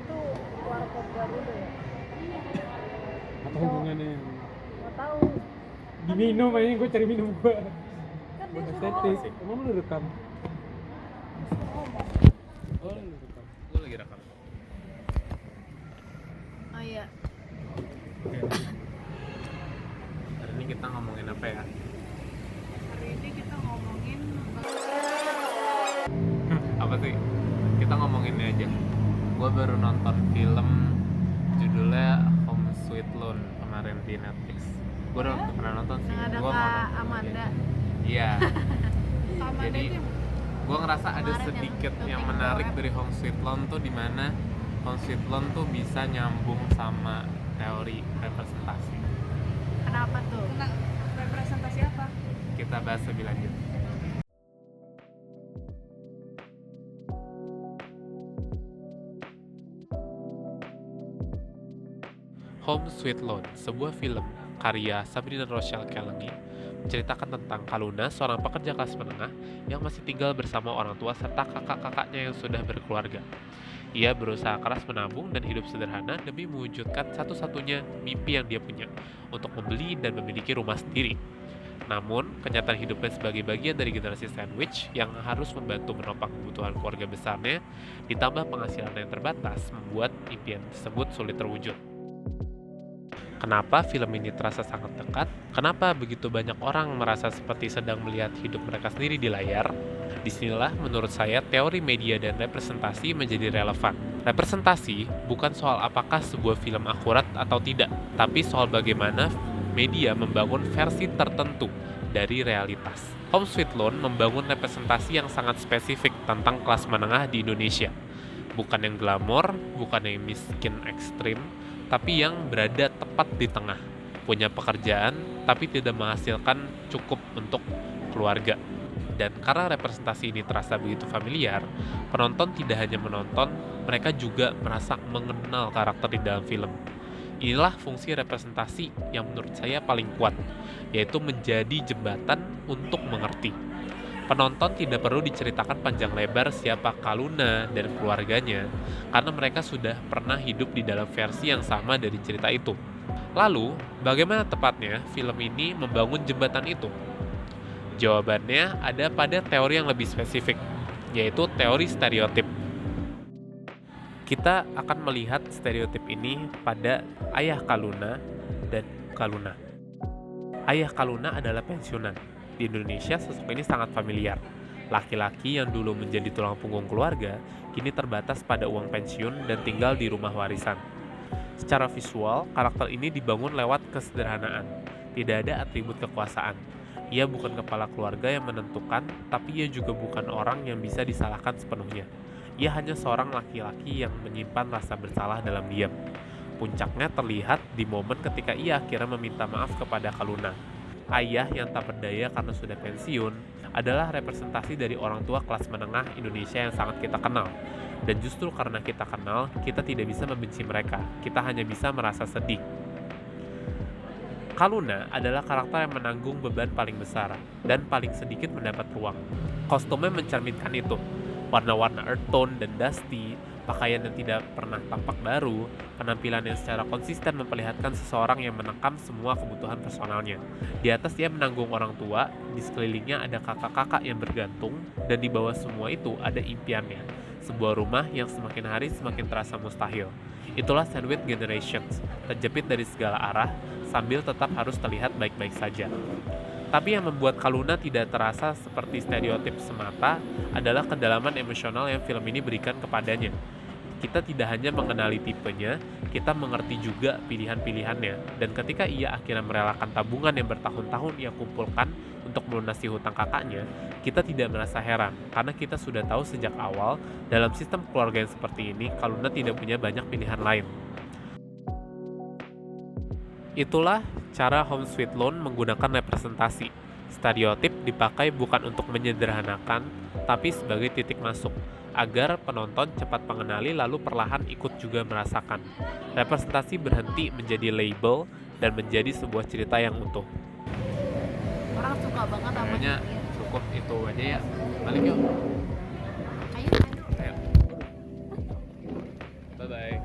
itu warkop Garuda ya? Apa hubungannya? Nggak tahu. Diminum aja, gue cari minum gue. Kan dia Buat suruh estetik. ngomong. Emang lu rekam? Suruh ngomong. Oh, lu rekam. Gue lagi rekam. Oh iya. Oke. Hari ini kita ngomongin apa ya? Hari ini kita ngomongin Apa sih? Kita ngomongin ini aja. Gue baru nonton film judulnya Home Sweet Loan kemarin di Netflix. Gue udah pernah nonton sih. yang ada Gua mau Kak nonton. Amanda. Iya. Amanda Jadi itu gue ngerasa ada kemarin sedikit yang yang syuting menarik bawah. dari Home Sweet Loan tuh, dimana Home Sweet Loan tuh bisa nyambung sama teori representasi. kenapa tuh? Tentang representasi apa? Kita bahas lebih lanjut. Home Sweet Loan, sebuah film karya Sabrina Rochelle Kelly, menceritakan tentang Kaluna, seorang pekerja kelas menengah yang masih tinggal bersama orang tua serta kakak-kakaknya yang sudah berkeluarga. Ia berusaha keras menabung dan hidup sederhana demi mewujudkan satu-satunya mimpi yang dia punya, untuk membeli dan memiliki rumah sendiri. Namun, kenyataan hidupnya sebagai bagian dari generasi sandwich yang harus membantu menopang kebutuhan keluarga besarnya, ditambah penghasilan yang terbatas, membuat impian tersebut sulit terwujud. Kenapa film ini terasa sangat dekat? Kenapa begitu banyak orang merasa seperti sedang melihat hidup mereka sendiri di layar? Disinilah menurut saya teori media dan representasi menjadi relevan. Representasi bukan soal apakah sebuah film akurat atau tidak, tapi soal bagaimana media membangun versi tertentu dari realitas. Home Sweet Loan membangun representasi yang sangat spesifik tentang kelas menengah di Indonesia. Bukan yang glamor, bukan yang miskin ekstrim, tapi yang berada tepat di tengah, punya pekerjaan tapi tidak menghasilkan cukup untuk keluarga. Dan karena representasi ini terasa begitu familiar, penonton tidak hanya menonton, mereka juga merasa mengenal karakter di dalam film. Inilah fungsi representasi yang menurut saya paling kuat, yaitu menjadi jembatan untuk mengerti. Penonton tidak perlu diceritakan panjang lebar siapa Kaluna dan keluarganya, karena mereka sudah pernah hidup di dalam versi yang sama dari cerita itu. Lalu, bagaimana tepatnya film ini membangun jembatan itu? Jawabannya ada pada teori yang lebih spesifik, yaitu teori stereotip. Kita akan melihat stereotip ini pada ayah Kaluna dan Kaluna. Ayah Kaluna adalah pensiunan. Di Indonesia, sosok ini sangat familiar. Laki-laki yang dulu menjadi tulang punggung keluarga, kini terbatas pada uang pensiun dan tinggal di rumah warisan. Secara visual, karakter ini dibangun lewat kesederhanaan. Tidak ada atribut kekuasaan. Ia bukan kepala keluarga yang menentukan, tapi ia juga bukan orang yang bisa disalahkan sepenuhnya. Ia hanya seorang laki-laki yang menyimpan rasa bersalah dalam diam. Puncaknya terlihat di momen ketika ia akhirnya meminta maaf kepada Kaluna. Ayah yang tak berdaya karena sudah pensiun adalah representasi dari orang tua kelas menengah Indonesia yang sangat kita kenal. Dan justru karena kita kenal, kita tidak bisa membenci mereka. Kita hanya bisa merasa sedih. Kaluna adalah karakter yang menanggung beban paling besar dan paling sedikit mendapat ruang. Kostumnya mencerminkan itu. Warna-warna earth tone dan dusty, pakaian yang tidak pernah tampak baru, penampilan yang secara konsisten memperlihatkan seseorang yang menekam semua kebutuhan personalnya. Di atas dia menanggung orang tua, di sekelilingnya ada kakak-kakak yang bergantung, dan di bawah semua itu ada impiannya. Sebuah rumah yang semakin hari semakin terasa mustahil. Itulah sandwich generations, terjepit dari segala arah, sambil tetap harus terlihat baik-baik saja. Tapi yang membuat Kaluna tidak terasa seperti stereotip semata adalah kedalaman emosional yang film ini berikan kepadanya. Kita tidak hanya mengenali tipenya, kita mengerti juga pilihan-pilihannya. Dan ketika ia akhirnya merelakan tabungan yang bertahun-tahun ia kumpulkan untuk melunasi hutang kakaknya, kita tidak merasa heran, karena kita sudah tahu sejak awal, dalam sistem keluarga yang seperti ini, Kaluna tidak punya banyak pilihan lain. Itulah cara Home Sweet Loan menggunakan representasi. Stereotip dipakai bukan untuk menyederhanakan, tapi sebagai titik masuk, agar penonton cepat mengenali lalu perlahan ikut juga merasakan. Representasi berhenti menjadi label dan menjadi sebuah cerita yang utuh. Orang suka banget sama Kayaknya ini. cukup itu aja ya. Balik yuk. Ayo. Ayo. Bye-bye.